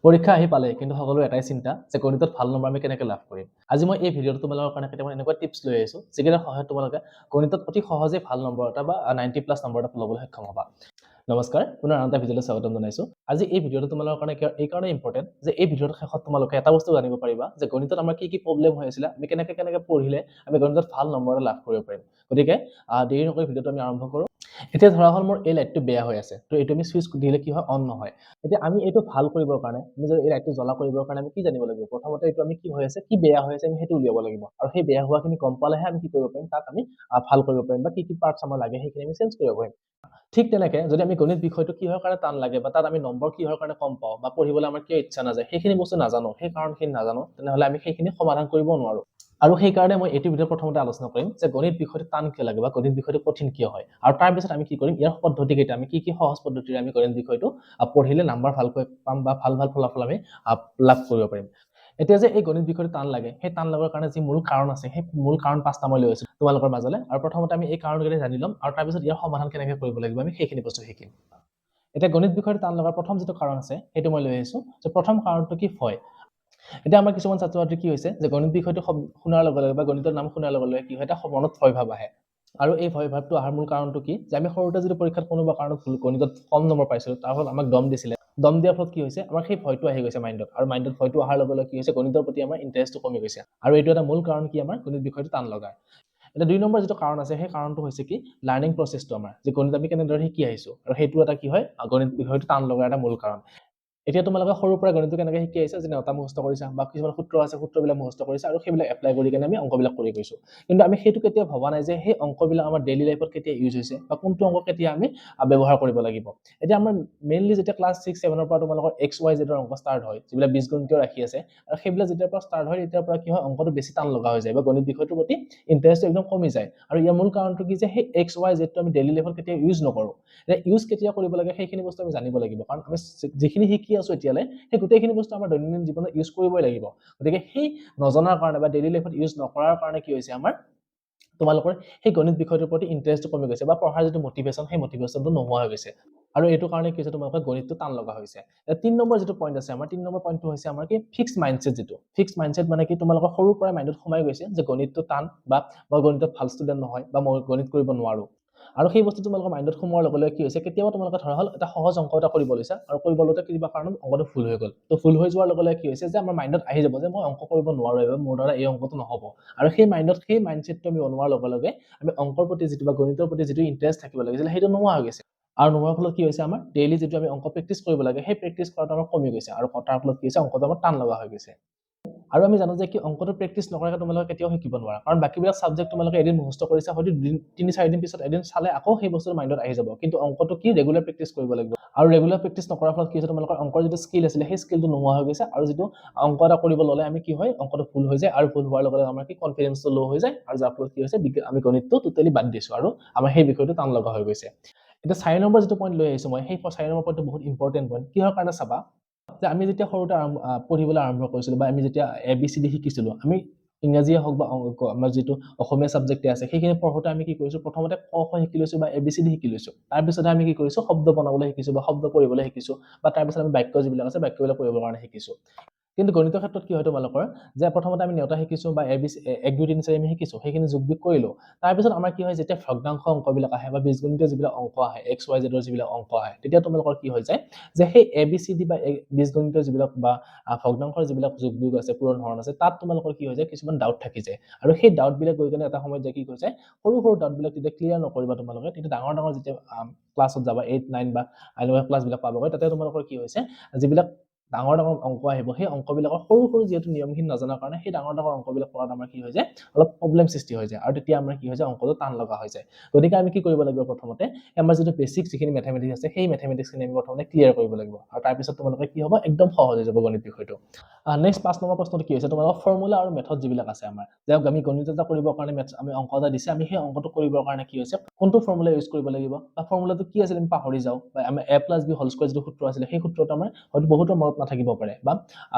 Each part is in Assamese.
পৰীক্ষা আহি পালে কিন্তু সকলোৰে এটাই চিন্তা যে গণিতত ভাল নম্বৰ আমি কেনেকৈ লাভ কৰিম। আজি মই এই ভিডিঅ'টো তোমালোকৰ কাৰণে কেইটামান এনেকুৱা টিপছ লৈ আহিছোঁ যিকেইটাৰ সহায়ত তোমালোকে গণিতত অতি সহজে ভাল নম্বৰ এটা বা 90+ নম্বৰ এটা ল'বলৈ সক্ষম হ'বা। নমস্কাৰ, পুনৰ আন এটা ভিডিঅ'লৈ স্বাগতম জনাইছোঁ। আজি এই ভিডিঅ'টো তোমালোকৰ কাৰণে এই কাৰণে ইম্পৰ্টেণ্ট যে এই ভিডিঅ'ৰ শেষত তোমালোকে এটা বস্তু জানিব পাৰিবা যে গণিতত আমাৰ কি প্ৰব্লেম হৈ আছিলে, আমি কেনেকৈ পঢ়িলে আমি গণিতত ভাল নম্বৰ এটা লাভ কৰিব পাৰিম। গতিকে দেৰি নকৰি ভিডিঅ'টো আমি আৰম্ভ কৰোঁ। এতিয়া ধৰা হ'ল মোৰ এই লাইটটো বেয়া হৈ আছে, তো এইটো আমি চুইচ দিলে কি হয়, অন নহয়। এতিয়া আমি এইটো ভাল কৰিবৰ কাৰণে, আমি যদি এই লাইটটো জ্বলা কৰিবৰ কাৰণে আমি কি জানিব লাগিব? প্ৰথমতে এইটো আমি কি হৈ আছে, কি বেয়া হৈ আছে, আমি সেইটো উলিয়াব লাগিব। আৰু সেই বেয়া হোৱাখিনি গম পালেহে আমি কি কৰিব পাৰিম, তাক আমি ভাল কৰিব পাৰিম বা কি পাৰ্টছ আমাৰ লাগে সেইখিনি আমি চেঞ্জ কৰিব পাৰিম। ঠিক তেনেকৈ যদি আমি গণিত বিষয়টো কিহৰ কাৰণে টান লাগে বা তাত আমি নম্বৰ কিহৰ কাৰণে কম পাওঁ বা পঢ়িবলৈ আমাৰ কিয় ইচ্ছা নাযায়, সেইখিনি বস্তু নাজানো, সেই কাৰণখিনি নাজানো, তেনেহ'লে আমি সেইখিনি সমাধান কৰিব নোৱাৰোঁ। আৰু সেইকাৰণে মই এইটো ভিডিঅ'ত প্ৰথমতে আলোচনা কৰিম যে গণিত বিষয়টো টান কিয় লাগে বা গণিত বিষয়টো কঠিন কিয় হয়, আৰু তাৰপিছত আমি কি কৰিম, ইয়াৰ পদ্ধতিকেইটা আমি কি সহজ পদ্ধতিৰে আমি গণিত বিষয়টো পঢ়িলে নম্বৰ ভালকৈ পাম বা ভাল ফলাফল আমি লাভ কৰিব পাৰিম। এতিয়া যে এই গণিত বিষয়টো টান লাগে, সেই টান লগাৰ কাৰণে যি মূল কাৰণ আছে, সেই মূল কাৰণ 5টা মই লৈ আছোঁ তোমালোকৰ মাজলৈ। আৰু প্ৰথমতে আমি এই কাৰণকেইটা জানি ল'ম আৰু তাৰপিছত ইয়াৰ সমাধান কেনেকৈ কৰিব লাগিব আমি সেইখিনি বস্তু শিকিম। এতিয়া গণিত বিষয়টো টান লগাৰ প্ৰথম যিটো কাৰণ আছে সেইটো মই লৈ আহিছোঁ যে প্ৰথম কাৰণটো কি ভয়। এতিয়া আমাৰ কিছুমান ছাত্ৰ ছাত্ৰী কি হৈছে যে গণিত বিষয়টো শুনাৰ লগে লগে বা গণিতৰ নাম শুনাৰ লগে লগে কি হয়, এটা মনত ভয় ভাৱ আহে। আৰু এই ভয় ভাৱটো অহাৰ মূল কাৰণটো কি, যে আমি সৰুতে যদি পৰীক্ষাত কোনোবা কাৰণত গণিতত কম নম্বৰ পাইছিলোঁ, তাৰ ফলত আমাক দম দিছিলে। দম দিয়াৰ ফলত কি হৈছে, আমাৰ সেই ভয়টো আহি গৈছে মাইণ্ডত, আৰু মাইণ্ডত ভয়টো অহাৰ লগে লগে কি হৈছে, গণিতৰ প্ৰতি আমাৰ ইণ্টাৰেষ্টটো কমি গৈছে। আৰু এইটো এটা মূল কাৰণ কি আমাৰ গণিত বিষয়টো টান লগাৰ। এতিয়া 2 নম্বৰ যিটো কাৰণ আছে, সেই কাৰণটো হৈছে কি, লাৰ্ণিং প্ৰচেছটো আমাৰ, যে গণিত আমি কেনেদৰে শিকি আহিছোঁ, আৰু সেইটো এটা কি হয়, গণিত বিষয়টো টান লগাৰ এটা মূল কাৰণ। এতিয়া তোমালোকে সৰুৰ পৰা গণিতটো কেনেকৈ শিকি আহিছা, যে নেওতা মুখস্থ কৰিছা বা কিছুমান সূত্ৰ আছে, সূত্ৰবিলাক মুখস্থ কৰিছা আৰু সেইবিলাক এপ্লাই কৰি কেনে আমি অংকবিলাক কৰি গৈছোঁ। কিন্তু আমি সেইটো কেতিয়াও ভবা নাই যে সেই অংকবিলাক আমাৰ ডেইলি লাইফত কেতিয়া ইউজ হৈছে বা কোনটো অংক কেতিয়া আমি ব্যৱহাৰ কৰিব লাগিব। এতিয়া আমাৰ মেইনলি যেতিয়া ক্লাছ 6-7 পৰা তোমালোকৰ XYZ অংক ষ্টাৰ্ট হয়, যিবিলাক বীজগণিতীয় ৰাশি আছে, আৰু সেইবিলাক যেতিয়াৰ পৰা ষ্টাৰ্ট হয় তেতিয়াৰ পৰা কি হয়, অংকটো বেছি টান লগা হৈ যায় বা গণিত বিষয়টোৰ প্ৰতি ইণ্টাৰেষ্টটো একদম কমি যায়। আৰু ইয়াৰ মূল কাৰণটো কি, যে সেই XYZটো আমি ডেইলি লাইফত কেতিয়া ইউজ নকৰোঁ। ইউজ কেতিয়া কৰিব লাগে সেইখিনি বস্তু আমি জানিব লাগিব, কাৰণ আমি যিখিনি শিকি আছোঁ এতিয়ালৈ সেই গোটেইখিনি বস্তু আমাৰ দৈনন্দিন জীৱনত ইউজ কৰিবই লাগিব। গতিকে সেই নজনাৰ কাৰণে বা ডেইলি লাইফত ইউজ নকৰাৰ কাৰণে কি হৈছে, আমাৰ তোমালোকৰ সেই গণিত বিষয়টোৰ প্ৰতি ইণ্টাৰেষ্টটো কমি গৈছে বা পঢ়াৰ যিটো মটিভেশ্যন, সেই মটিভেশ্যনটো নোহোৱা হৈ গৈছে। আৰু এইটো কাৰণে কি হৈছে, তোমালোকৰ গণিতটো টান লগা হৈছে। 3 নম্বৰ যিটো পইণ্ট আছে আমাৰ, 3 নম্বৰ পইণ্টটো হৈছে আমাৰ কি, ফিক্সড মাইণ্ডছেট। যিটো ফিক্সড মাইণ্ডছেট মানে কি, তোমালোকৰ সৰুৰ পৰাই মাইণ্ডত সোমাই গৈছে যে গণিতটো টান, বা মই গণিতত ভাল ষ্টুডেণ্ট নহয়, বা মই গণিত কৰিব নোৱাৰোঁ। আৰু সেই বস্তু তোমালোকৰ মাইণ্ডত সোমোৱাৰ লগে লগে কি হৈছে, কেতিয়াবা তোমালোকে ধৰা হ'ল এটা সহজ অংক এটা কৰিব লৈছা, আৰু কৰিব লওঁতে কিবা কাৰণত অংকটো ভুল হৈ গ'ল। তো ভুল হৈ যোৱাৰ লগে লগে কি হৈছে, যে আমাৰ মাইণ্ডত আহি যাব যে মই অংক কৰিব নোৱাৰোঁ, বা মোৰ দ্বাৰা এই অংকটো নহ'ব। আৰু সেই মাইণ্ডত সেই মাইণ্ডছেটটো আমি বনোৱাৰ লগে লগে আমি অংকৰ প্ৰতি যিটো বা গণিতৰ প্ৰতি যিটো ইণ্টাৰেষ্ট থাকিব লাগিছিল, সেইটো নোহোৱা হৈ গৈছে। আৰু নোহোৱাৰ ফলত কি হৈছে, আমাৰ ডেইলি যিটো আমি অংক প্ৰেক্টিছ কৰিব লাগে, সেই প্ৰেক্টিছ কৰাটো আমাৰ কমি গৈছে, আৰু তাৰ ফলত কি হৈছে, অংকটো আমাৰ টান লগা হৈ গৈছে। আৰু আমি জানো যে কি, অংকটো প্ৰেক্টিছ নকৰাকৈ তোমালোকে কেতিয়াও শিকিব নোৱাৰা, কাৰণ বাকীবিলাক ছাবজেক্ট তোমালোকে এদিন মুখস্থ কৰিছা, হয়তো 3-4 দিন পিছত এদিন চালে আকৌ সেই বস্তুটো মাইণ্ডত আহি যাব, কিন্তু অংকটো কি, ৰেগুলাৰ প্ৰেক্টিছ কৰিব লাগিব। আৰু ৰেগুলাৰ প্ৰেক্টিছ নকৰাৰ ফলত কি হৈছে, তোমালোকৰ অংকৰ যিটো স্কিল আছিলে সেই স্কিলটো নোহোৱা হৈ গৈছে, আৰু যিটো অংক এটা কৰিব ল'লে আমি কি হয়, অংকটো ভুল হৈ যায়, আৰু ভুল হোৱাৰ লগে লগে আমাৰ কি, কনফিডেন্সটো ল' হৈ যায়, আৰু যাৰ ফলত কি হৈছে, আমি গণিতটো টোটেলি বাদ দিছোঁ, আৰু আমাৰ সেই বিষয়টো টান লগা হৈ গৈছে। এতিয়া 4 নম্বৰ যিটো পইণ্ট লৈ আহিছোঁ মই, সেই 4 নম্বৰ পইণ্টটো বহুত ইম্পৰ্টেণ্ট পইণ্ট। কিহৰ কাৰণে চাবা, যে আমি যেতিয়া সৰুতে পঢ়িবলৈ আৰম্ভ কৰিছিলোঁ, বা আমি যেতিয়া ABCD শিকিছিলোঁ, আমি ইংৰাজীয়ে হওক বা আমাৰ যিটো অসমীয়া ছাবজেক্টে আছে, সেইখিনি পঢ়োতে আমি কি কৰিছোঁ, প্ৰথমতে ক খ শিকি লৈছোঁ বা ABCD শিকি লৈছোঁ। তাৰপিছতে আমি কি কৰিছোঁ, শব্দ বনাবলৈ শিকিছোঁ বা শব্দ পঢ়িবলৈ শিকিছোঁ, বা তাৰপিছত আমি বাক্য যিবিলাক আছে বাক্যবিলাক পঢ়িবৰ কাৰণে শিকিছোঁ। কিন্তু গণিতৰ ক্ষেত্ৰত কি হয় তোমালোকৰ, যে প্ৰথমতে আমি নেওতা শিকিছোঁ বা 1 2 3 4 আমি শিকিছোঁ, সেইখিনি যোগ বিয়োগ কৰিলোঁ। তাৰপিছত আমাৰ কি হয়, যেতিয়া ভগ্নাংশ অংকবিলাক আহে বা বীজগণিতীয় যিবিলাক অংক আহে, XYZ যিবিলাক অংক আহে, তেতিয়া তোমালোকৰ কি হৈ যায়, যে সেই ABCD বা বীজগণিতীয় যিবিলাক বা ভগ্নাংশৰ যিবিলাক যোগ বিয়োগ আছে, পূৰণ হৰণ আছে, তাত তোমালোকৰ কি হৈ যায়, কিছুমান ডাউট থাকি যায়। আৰু সেই ডাউটবিলাক গৈ কিনে এটা সময়ত যে কি হৈ যায়, সৰু সৰু ডাউটবিলাক যেতিয়া ক্লিয়াৰ নকৰিবা তোমালোকে, তেতিয়া ডাঙৰ ডাঙৰ যেতিয়া ক্লাছত যাবা, 8, 9 বা এনেকুৱা ক্লাছবিলাক পাবগৈ, তাতে তোমালোকৰ কি হৈছে, যিবিলাক ডাঙৰ ডাঙৰ অংক আহিব, সেই অংকবিলাকৰ সৰু সৰু যিহেতু নিয়মখিনি নজনাৰ কাৰণে সেই ডাঙৰ ডাঙৰ অংকবিলাক কৰাত আমাৰ কি হৈ যায়, অলপ প্ৰব্লেম সৃষ্টি হৈ যায়, আৰু তেতিয়া আমাৰ কি হৈ যায়, অংকটো টান লগা হৈ যায়। গতিকে আমি কি কৰিব লাগিব, প্ৰথমতে আমাৰ যিটো বেছিক যিখিনি মেথমেটিক্স আছে, সেই মেথমেটিক্সখিনি আমি প্ৰথমতে ক্লিয়াৰ কৰিব লাগিব, আৰু তাৰপিছত তোমালোকে কি হ'ব, একদম সহজ হৈ যাব গণিত বিষয়টো। নেক্সট 5 নম্বৰ প্ৰশ্নটো কি হৈছে, তোমালোকৰ ফৰ্মুলা আৰু মেথড যিবিলাক আছে আমাৰ, যে আমি গণিত এটা কৰিবৰ কাৰণে আমি অংক এটা দিছে, আমি সেই অংকটো কৰিবৰ কাৰণে কি হৈছে, কোনটো ফৰ্মুলা ইউজ কৰিব লাগিব, বা ফৰ্মুলাটো কি আছিল আমি পাহৰি যাওঁ, বা আমাৰ A + B² যিটো সূত্ৰ আছিলে, সেই সূত্ৰটো আমাৰ হয়তো বহুতৰ মনত মনত নাথাকিব পাৰে বা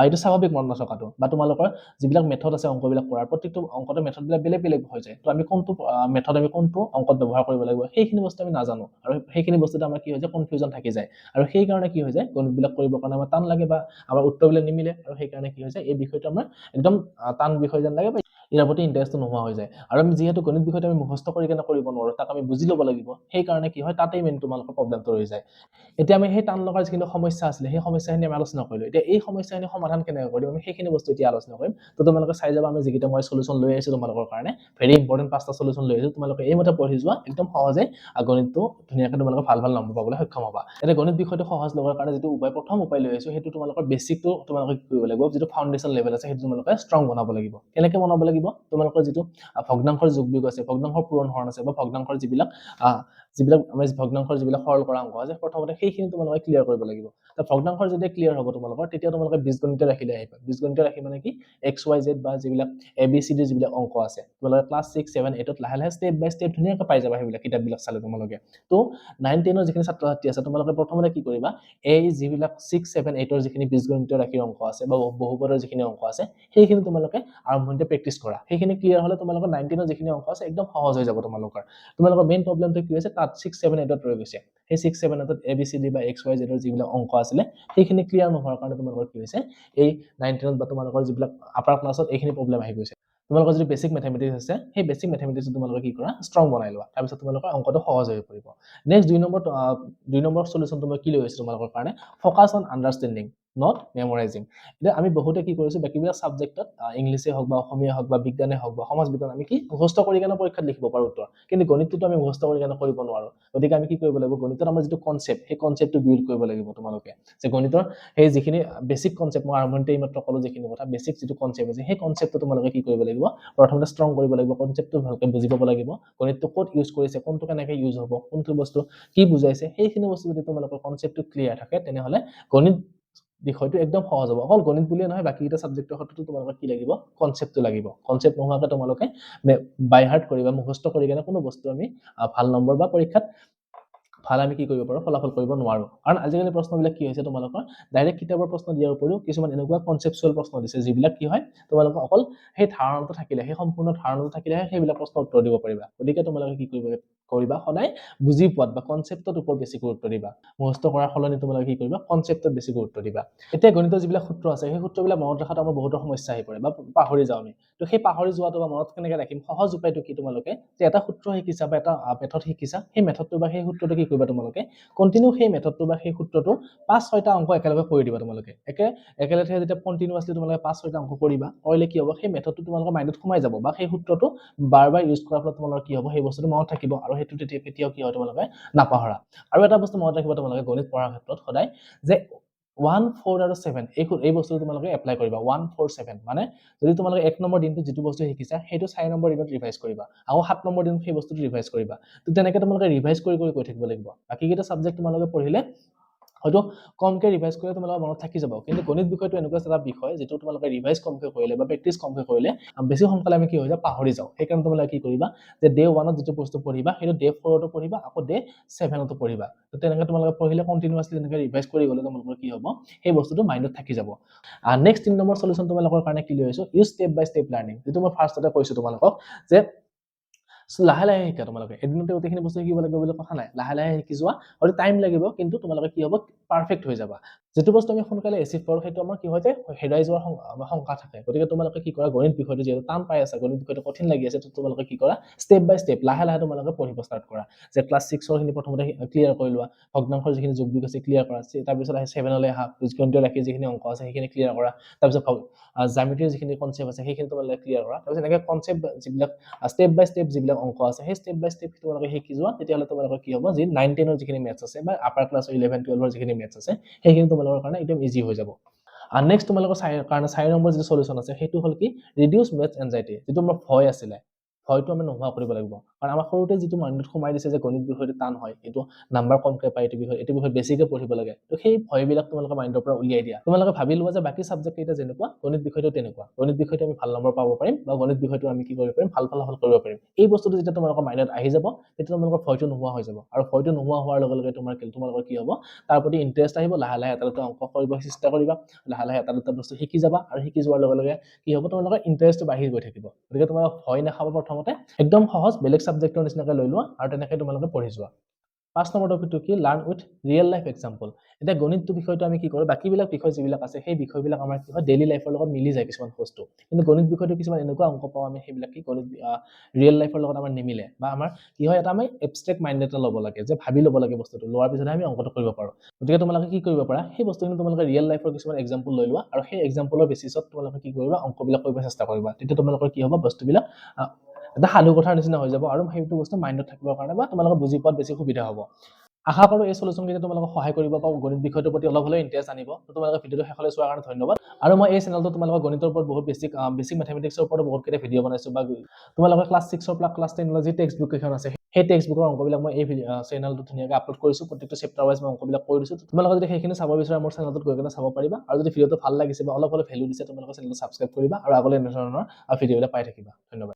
এইটো স্বাভাৱিক মনত নথকাটো বা তোমালোকৰ যিবিলাক মেথড আছে অংকবিলাক কৰাৰ প্ৰত্যেকটো অংকতে মেথডবিলাক বেলেগ বেলেগ হৈ যায় তো আমি কোনটো মেথড আমি কোনটো অংকত ব্যৱহাৰ কৰিব লাগিব সেইখিনি বস্তু আমি নাজানো আৰু সেইখিনি বস্তুতে আমাৰ কি হৈ যায় কনফিউজন থাকি যায় আৰু সেই কাৰণে কি হৈ যায় গণিতবিলাক কৰিবৰ কাৰণে আমাৰ টান লাগে বা আমাৰ উত্তৰবিলাক নিমিলে আৰু সেই কাৰণে কি হৈ যায় এই বিষয়টো আমাৰ একদম টান বিষয় যেন লাগে বা ইয়াৰ প্ৰতি ইণ্টাৰেষ্টটো নোহোৱা হৈ যায় আৰু আমি যিহেতু গণিত বিষয়টো আমি মুখস্থ কৰি কেনে কৰিব নোৱাৰো তাক আমি বুজি ল'ব লাগিব সেই কাৰণে কি হয় তাতেই মেইন তোমালোকৰ প্ৰব্লেমটো ৰৈ যায় এতিয়া আমি সেই টান লগাৰ যিখিনি সমস্যা আছিলে সেই সমস্যাখিনি আমি আলোচনা কৰিলো এতিয়া এই সমস্যাখিনি সমাধান কেনেকৈ কৰিম আমি সেইখিনি বস্তু এতিয়া আলোচনা কৰিম তো তোমালোকে চাই যাবা আমি যিকেইটা মই সলিউশন লৈ আহিছো তোমালোকৰ কাৰণে ভেৰি ইম্পৰ্টেণ্ট 5টা সলিউশন লৈ আহিছো তোমালোকে এইমতে পঢ়ি যোৱা একদম সহজে গণিতটো ধুনীয়াকৈ তোমালোকে ভাল ভাল নম্বৰ পাবলৈ সক্ষম হ'বা এতিয়া গণিত বিষয়টো সহজ লগাৰ কাৰণে যিটো প্ৰথম উপায় লৈ আহিছো সেইটো তোমালোকৰ বেসিকটো তোমালোকে কি কৰিব লাগিব যিটো ফাউণ্ডেশ্যন লেভেল আছে সেইটো তোমালোকে ষ্ট্ৰং বনাব লাগিব কেনেকৈ বনাব লাগিব তোমালোকৰ যিটো ভগ্নাংশৰ যোগ বিয়োগ আছে ভগ্নাংশৰ পূৰণ হৰণ আছে বা ভগ্নাংশৰ যিবিলাক আমি ভগ্নাংশৰ যিবিলাক সৰল কৰা অংক আছে প্ৰথমতে সেইখিনি তোমালোকে ক্লিয়াৰ কৰিব লাগিব তো ভগ্নাংশৰ যেতিয়া ক্লিয়াৰ হ'ব তোমালোকৰ তেতিয়া তোমালোকে বীজগণিত ৰাখিলে আহিবা বীজগণিত ৰাখি মানে কি XYZ বা যিবিলাক ABCD যিবিলাক অংক আছে তোমালোকে ক্লাছ 6 7 8 ত লাহে লাহে স্টেপ বাই স্টেপ ধুনীয়াকৈ পাই যাবা সেইবিলাক কিতাপবিলাক চালে তোমালোকে তো 9 10 ৰ যিখিনি ছাত্ৰ ছাত্ৰী আছে তোমালোকে প্ৰথমতে কি কৰিবা এই যিবিলাক 6 7 8 ৰ যিখিনি বীজগণিত ৰাখি অংক আছে বা বহুপদৰ যিখিনি অংক আছে সেইখিনি তোমালোকে আৰম্ভণিতে প্ৰেক্টিছ কৰা সেইখিনি ক্লিয়াৰ হ'লে তোমালোকৰ 9 10 ৰ যিখিনি অংক আছে একদম সহজ হৈ যাব তোমালোকৰ মেইন প্ৰবলেমটো কি হৈছে তাত 6 7 8 ত ৰৈ গৈছে সেই 6 7 8 ত ABCD বা XYZ ৰ যিবিলাক অংক আছিলে সেইখিনি ক্লিয়াৰ নোহোৱাৰ কাৰণে তোমালোকৰ কি হৈছে এই 9 10 ত বা তোমালোকৰ যিবিলাক আপাৰ ক্লাছত এইখিনি প্ৰবলেম আহি গৈছে তোমালোকৰ যদি বেসিক মেথমেটিক্স আছে সেই বেসিক মেথমেটিক্স তোমালোকে কি কৰা ষ্ট্ৰং বনাই লোৱা তাৰ পিছত তোমালোকৰ অংকটো সহজ হৈ পৰিব নেক্সট 2 নম্বৰ সলিউশন মই কি লৈ আহিছো তোমালোকৰ কাৰণে ফকাস অন আন্ডাৰষ্টেণ্ডিং নট মেমৰাইজিং এতিয়া আমি বহুতে কি কৰিছো বাকিবিলাক সাবজেক্টত ইংলিশে হওক বা অসমীয়া হওক বা বিজ্ঞানে হওক বা সমাজ বিজ্ঞান আমি কি মুখস্থ কৰি কেনে পৰীক্ষাত লিখিব পাৰো উত্তৰ কিন্তু গণিতটো আমি মুখস্থ কৰি কেনে কৰিব নোৱাৰো গতিকে আমি কি কৰিব লাগিব গণিতত আমাৰ যিটো কনসেপ্ট সেই কনসেপ্টটো বিল্ড কৰিব লাগিব তোমালোকে যে গণিতৰ সেই যিখিনি বেসিক কনসেপ্ট মই আৰম্ভণিতে এইমাত্ৰ ক'লো যিখিনি কথা বেসিক যিটো কনসেপ্ট আছে সেই কনসেপ্টটো তোমালোকে কি কৰিব লাগিব প্ৰথমতে ষ্ট্ৰং কৰিব লাগিব কনসেপ্টটো ভালকৈ বুজি পাব লাগিব গণিতটো ক'ত ইউজ কৰিছে কোনটো কেনেকৈ ইউজ হ'ব কোনটো বস্তু কি বুজাইছে সেইখিনি বস্তু যদি তোমালোকৰ কনসেপ্টটো ক্লিয়াৰ থাকে তেনেহলে গণিত বিষয়টো একদম সহজ হ'ব অকল গণিত বুলিয়ে নহয় বাকি এটা সাবজেক্টৰ ক্ষেত্ৰতো তোমালোকৰ কি লাগিব কনসেপ্টটো লাগিব কনসেপ্ট নোহোৱাকৈ তোমালোকে বাই হাৰ্ট কৰিবা মুখস্থ কৰি কেনে কোনো বস্তু আমি ভাল নম্বৰ বা পৰীক্ষাত ভাল আমি কি কৰিব পাৰো ফলাফল কৰিব নোৱাৰো কাৰণ আজিকালি প্ৰশ্নবিলাক কি হৈছে তোমালোকৰ ডাইৰেক্ট কিতাপৰ প্ৰশ্ন দিয়াৰ উপৰিও কিছুমান এনেকুৱা কনসেপচুৱেল প্ৰশ্ন দিছে যিবিলাক কি হয় তোমালোকে অকল সেই ধাৰণাটো থাকিলে সেই সম্পূৰ্ণ ধাৰণাটো থাকিলে সেইবিলাক প্ৰশ্ন উত্তৰ দিব পাৰিবা গতিকে তোমালোকে কি কৰিবা সদায় বুজি পোৱাত বা কনসেপ্টৰ ওপৰত বেছি গুৰুত্ব দিবা মুখস্থ কৰাৰ সলনি তোমালোকে কি কৰিবা কনসেপ্টত বেছি গুৰুত্ব দিবা এতিয়া গণিতৰ যিবিলাক সূত্ৰ আছে সেই সূত্ৰবিলাক মনত ৰখাত আমাৰ বহুতো সমস্যা আহি পৰে বা পাহৰি যাওঁ আমি তো সেই পাহৰি যোৱাটো বা মনত কেনেকৈ ৰাখিম সহজ উপায়টো কি তোমালোকে যে এটা সূত্ৰ শিকিছা বা এটা মেথড শিকিছা সেই মেথডটো বা সেই সূত্ৰটো কি কৰিবা তোমালোকে কন্টিনিউ সেই মেথডটো বা সেই সূত্ৰটো 5-6টা অংক একেলগে কৰি দিবা তোমালোকে একেলগে যেতিয়া কন্টিনিউয়াছলি তোমালোকে 5-6টা অংক কৰিবা কৰিলে কি হ'ব সেই মেথডটো তোমালোকৰ মাইণ্ডত সোমাই যাব বা সেই সূত্ৰটো বাৰ বাৰ ইউজ কৰাৰ ফলত তোমালোকৰ কি হ'ব সেই বস্তুটো মনত থাকিব আৰু সেইটো তেতিয়া কেতিয়াও কি হয় তোমালোকে নাপাহৰা আৰু এটা বস্তু মনত ৰাখিবা তোমালোকে গণিত পঢ়াৰ ক্ষেত্ৰত সদায় যে 1 4 আৰু 7 এই বস্তুটো তোমালোকে এপ্লাই কৰিবা 1 4 7 মানে যদি তোমালোকে 1 নম্বৰ দিনটো যিটো বস্তু শিকিছা সেইটো 4 নম্বৰ দিনত ৰিভাইজ কৰিবা আৰু 7 নম্বৰ দিনত সেই বস্তুটো ৰিভাইজ কৰিবা তো তেনেকৈ তোমালোকে ৰিভাইজ কৰি গৈ থাকিব লাগিব বাকি কেইটা সাবজেক্ট তোমালোকে পঢ়িলে হয়তো কমকে ৰিভাইজ কৰিলে তোমালোকৰ মনত থাকি যাব কিন্তু গণিত বিষয়টো এনেকুৱা এটা বিষয় যেটো তোমালোকে ৰিভাইজ কমকে কৰিলে বা প্ৰেক্টিছ কমকে কৰিলে বেছি সোনকালে আমি কি হৈ যায় পাহৰি যাওঁ সেইকাৰণে তোমালোকে কি কৰিবা যে ডে 1 ত যিটো বস্তু পঢ়িবা সেইটো ডে 4 তো পঢ়িবা আকৌ ডে 7 তো পঢ়িবা তো তেনেকৈ তোমালোকে পঢ়িলে কন্টিনিউয়াছলি তেনেকৈ ৰিভাইজ কৰি গ'লে তোমালোকৰ কি হ'ব সেই বস্তুটো মাইণ্ডত থাকি যাব নেক্সট 3 নম্বৰ সলিউশন তোমালোকৰ কাৰণে কি লৈ আহিছো ইউজ ষ্টেপ বাই ষ্টেপ লাৰ্নিং যেটো মই ফাৰ্ষ্টতে কৈছো তোমালোকক যে লাহে লাহে শিকা তোমালোকে এদিনতে গোটেইখিনি বস্তু শিকিব লাগিব বুলি কথা নাই লাহে লাহে শিকি যোৱা আৰু টাইম লাগিব কিন্তু তোমালোকে কি হ'ব পাৰফেক্ট হৈ যাবা যেটো বস্তু আমি সোনকালে এচিভ কৰো সেইটো আমাৰ কি হয় যে হেৰাই যোৱাৰ সংকা থাকে গতিকে তোমালোকে কি কৰা গণিত বিষয়টো যেটো টান পাই আছে গণিত বিষয়টো কঠিন লাগি আছে তো তোমালোকে কি কৰা ষ্টেপ বাই ষ্টেপ লাহে লাহে তোমালোকে পঢ়িব ষ্টাৰ্ট কৰা যে ক্লাছ 6 ৰ খিনি প্ৰথমতে ক্লিয়াৰ কৰি লোৱা ভগ্নাংশৰ যিখিনি যোগ বিয়োগ আছে ক্লিয়াৰ কৰা তাৰ পিছত আহি 7 লৈ আহা বীজগণিত ৰাখি যিখিনি অংক আছে সেইখিনি ক্লিয়াৰ কৰা তাৰ পিছত জ্যামিতিৰ যিখিনি কনসেপ্ট আছে সেইখিনি তোমালোকে ক্লিয়াৰ কৰা তাৰ পিছত এনেকৈ কনসেপ্ট যিবিলাক ষ্টেপ বাই ষ্টেপ যিবিলাক অংক আছে সেই ষ্টেপ বাই ষ্টেপ তোমালোকে শিকি যোৱা তেতিয়াহ'লে তোমালোকৰ কি হ'ব যে 9 10 ৰ যিখিনি মেথছ আছে বা আপাৰ ক্লাছৰ 11 12 ৰ যিখিনি মেথছ আছে সেইখিনি তোমালোকৰ কাৰণে একদম ইজি হৈ যাব আৰু নেক্সট তোমালোকৰ কাৰণে 4 নম্বৰ যিটো সলিউশন আছে সেইটো হ'ল কি ৰিডিউস মেথছ এনজাইটি যেটো মোৰ ভয় আছিলে ভয়টো আমি নোহোৱা কৰিব লাগিব কাৰণ আমাৰ সৰুতে যিটো মাইণ্ডত সোমাই দিছে যে গণিত বিষয়টো টান হয় এইটো নাম্বাৰ কমকৈ পায় এইটো বিষয় বেছিকৈ পঢ়িব লাগে তো সেই ভয়বিলাক তোমালোকে মাইণ্ডৰ পৰা উলিয়াই দিয়া তোমালোকে ভাবি লোৱা যে বাকী সাবজেক্ট কেইটা যেনেকুৱা গণিত বিষয়টো তেনেকুৱা গণিত বিষয়টো আমি ভাল নম্বৰ পাব পাৰিম বা গণিত বিষয়টো আমি কি কৰিব পাৰিম ভাল ফলাফল কৰিব পাৰিম এই বস্তুটো যেতিয়া তোমালোকৰ মাইণ্ডত আহি যাব তেতিয়া তোমালোকৰ ভয়টো নোহোৱা হৈ যাব আৰু ভয়টো নোহোৱা হোৱাৰ লগে লগে তোমালোকৰ কি হ'ব তাৰ প্ৰতি ইন্টাৰেষ্ট আহিব লাহে লাহে এটা দুটা অংক কৰিব চেষ্টা কৰিবা লাহে লাহে এটা দুটা বস্তু শিকি যাবা আৰু শিকি যোৱাৰ লগে লগে কি হ'ব তোমালোকৰ ইন্টাৰেষ্টটো বাঢ়ি গৈ থাকিব গতিকে তোমালোক ভয় নাখাব প্ৰথমতে একদম সহজ বেলেগ সাবজেক্টৰ নিচিনাকৈ লৈ লোৱা আৰু তেনেকৈ তোমালোকে পঢ়ি যোৱা 5 নম্বৰ টপিকটো কি learn with real life example এতিয়া গণিতটো বিষয়টো আমি কি কৰোঁ বাকীবিলাক বিষয় যিবিলাক আছে সেই বিষয়বিলাক আমাৰ কি হয় ডেইলি লাইফৰ লগত মিলি যায় কিছুমান বস্তু কিন্তু গণিত বিষয়টো কিছুমান এনেকুৱা অংক পাওঁ আমি সেইবিলাক কি গণিত ৰিয়েল লাইফৰ লগত আমাৰ নিমিলে বা আমাৰ কি হয় এটা আমি এবষ্ট্ৰেক্ট মাইণ্ড এটা ল'ব লাগে যে ভাবি ল'ব লাগে বস্তুটো লোৱাৰ পিছতহে আমি অংকটো কৰিব পাৰোঁ গতিকে তোমালোকে কি কৰিব পাৰা সেই বস্তুখিনি তোমালোকে ৰিয়েল লাইফৰ কিছুমান এক্সাম্পল লৈ লোৱা আৰু সেই এক্সাম্পলৰ বেচিছত তোমালোকে কি কৰিবা অংকবিলাক কৰিব চেষ্টা কৰিবা তেতিয়া তোমালোকৰ কি হ'ব বস্তুবিলাক এটা সাধু কথাৰ নিচিনা হৈ যাব আৰু সেইটো বস্তু মাইণ্ডত থাকিবৰ কাৰণে বা তোমালোকে বুজি পোৱাত বেছি সুবিধা হ'ব আশা কৰোঁ এই সলিউশনকেইটা তোমালোকক সহায় কৰিব বা গণিত বিষয়টোৰ প্ৰতি অলপ হ'লেও ইণ্টাৰেষ্ট আনিব তোমালোকে ভিডিঅ'টো শেষলৈ চোৱাৰ কাৰণে ধন্যবাদ আৰু মই এই চেনেলটো তোমালোকৰ গণিতৰ ওপৰত বহুত বেছিক মেথমেটিক্সৰ ওপৰত বহুত কেইটা ভিডিঅ' বনাইছোঁ বা তোমালোকে ক্লাছ 6 ৰ পৰা ক্লাছ 10 লৈ যি টেক্সট বুক কেইখন আছে সেই টেক্সট বুকৰ অংকবিলাক মই এই চেনেলটো ধুনীয়াকৈ আপলোড কৰিছোঁ প্ৰত্যেকটো চেপ্টাৰ ৱাইজ মই অংকবিলাক কৰি দিছোঁ তোমালোকে যদি সেইখিনি চাব বিচাৰা মোৰ চেনেলটোত গৈ কিনে চাব পাৰিবা আৰু যদি ভিডিঅ'টো ভাল লাগিছে বা অলপ হ'লেও ভেলু দিছে তোমালোকে চেনেলটো ছাবস্ক্ৰাইব কৰিবা আৰু আগলৈ এনে ধৰণৰ ভিডিঅ'বিলাক পাই থাকিবা ধন্যবাদ